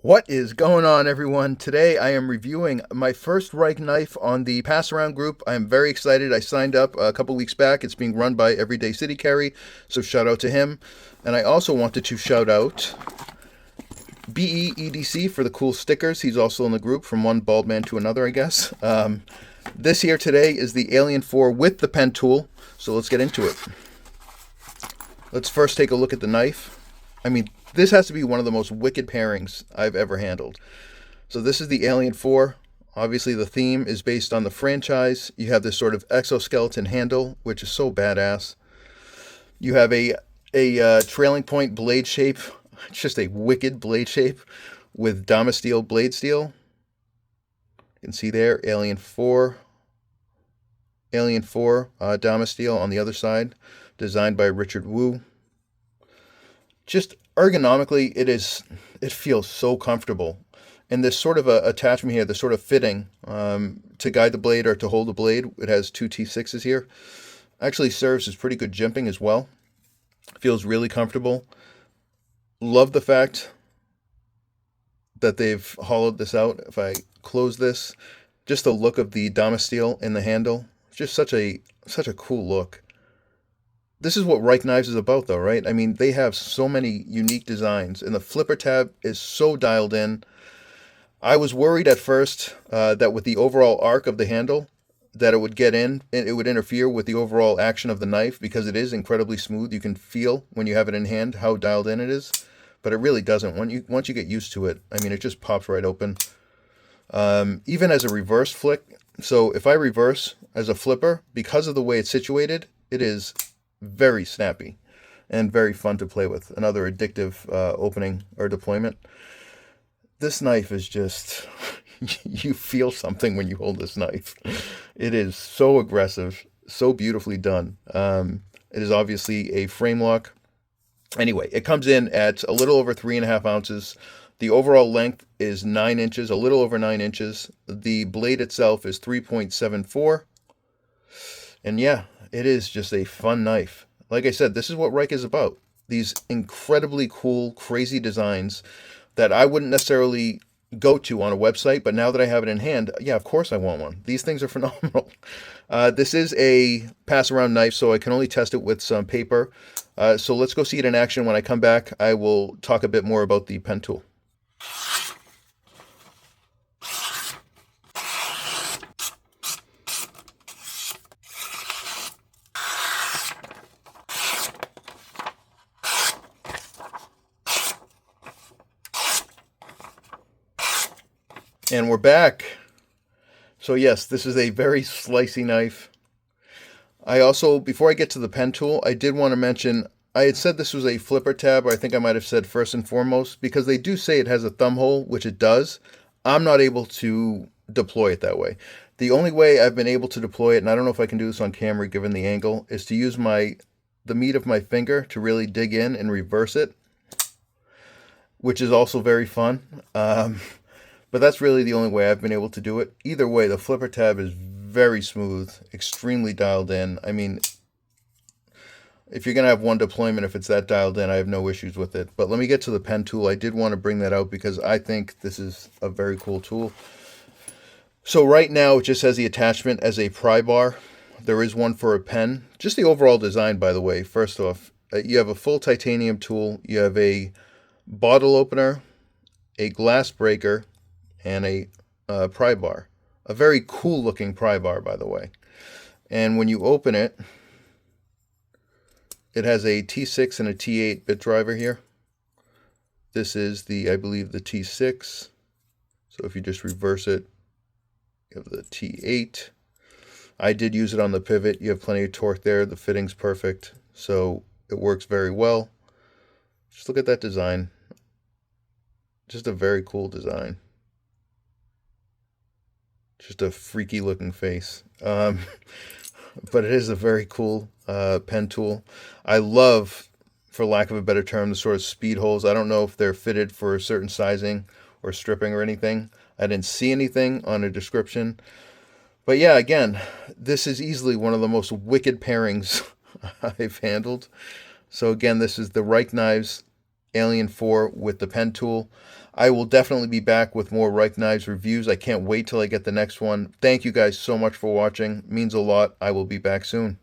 What is going on, everyone? Today I am reviewing my first Rike Knife on the Pass Around group. I am very excited. I signed up a couple weeks back. It's being run by Everyday City Carry, so shout out to him. And I also wanted to shout out BEEDC for the cool stickers. He's also in the group, from one bald man to another, I guess. This here today is the Alien 4 with the pen tool, so let's get into it. Let's first take a look at the knife. I mean, this has to be one of the most wicked pairings I've ever handled. So this is the Alien 4. Obviously the theme is based on the franchise. You have this sort of exoskeleton handle, which is so badass. You have a trailing point blade shape. It's just a wicked blade shape with Damasteel blade steel. You can see there, Alien 4. Damasteel on the other side, designed by Richard Wu. Just ergonomically, it feels so comfortable. And this sort of a attachment here, this sort of fitting to guide the blade or to hold the blade, it has two T6s here. Actually serves as pretty good jimping as well. Feels really comfortable. Love the fact that they've hollowed this out. If I close this, just the look of the Damasteel in the handle, just such a cool look. This is what Rike Knives is about, though, right? I mean, they have so many unique designs, and the flipper tab is so dialed in. I was worried at first that with the overall arc of the handle, that it would get in, and it would interfere with the overall action of the knife, because it is incredibly smooth. You can feel, when you have it in hand, how dialed in it is, but it really doesn't. Once you get used to it, I mean, it just pops right open. Even as a reverse flick, so if I reverse as a flipper, because of the way it's situated, it is very snappy and very fun to play with. Another addictive opening or deployment. This knife is just, you feel something when you hold this knife. It is so aggressive, so beautifully done. It is obviously a frame lock. Anyway, it comes in at a little over 3.5 ounces. The overall length is 9 inches, a little over 9 inches. The blade itself is 3.74. And yeah, it is just a fun knife. Like I said, this is what Rike is about. These incredibly cool, crazy designs that I wouldn't necessarily go to on a website, but now that I have it in hand, yeah, of course I want one. These things are phenomenal. This is a pass-around knife, so I can only test it with some paper. So let's go see it in action. When I come back, I will talk a bit more about the pen tool. And we're back. So yes, this is a very slicey knife. I also, before I get to the pen tool, I did want to mention, I had said this was a flipper tab, or I think I might have said first and foremost, because they do say it has a thumb hole, which it does. I'm not able to deploy it that way. The only way I've been able to deploy it, and I don't know if I can do this on camera given the angle, is to use the meat of my finger to really dig in and reverse it, which is also very fun. But that's really the only way I've been able to do it. Either way, the flipper tab is very smooth, extremely dialed in. I mean, if you're going to have one deployment, if it's that dialed in, I have no issues with it. But let me get to the pen tool. I did want to bring that out because I think this is a very cool tool. So right now, it just has the attachment as a pry bar. There is one for a pen. Just the overall design, by the way. First off, you have a full titanium tool. You have a bottle opener, a glass breaker, and a pry bar. A very cool looking pry bar, by the way. And when you open it, it has a T6 and a T8 bit driver here. This is I believe the T6. So if you just reverse it, you have the T8. I did use it on the pivot. You have plenty of torque there. The fitting's perfect. So it works very well. Just look at that design. Just a very cool design. Just a freaky looking face. But it is a very cool pen tool. I love, for lack of a better term, the sort of speed holes. I don't know if they're fitted for a certain sizing or stripping or anything. I didn't see anything on a description. But yeah, again, this is easily one of the most wicked pairings I've handled. So again, this is the Rike Knives Alien 4 with the pen tool. I will definitely be back with more Rike Knives reviews. I can't wait till I get the next one. Thank you guys so much for watching. It means a lot. I will be back soon.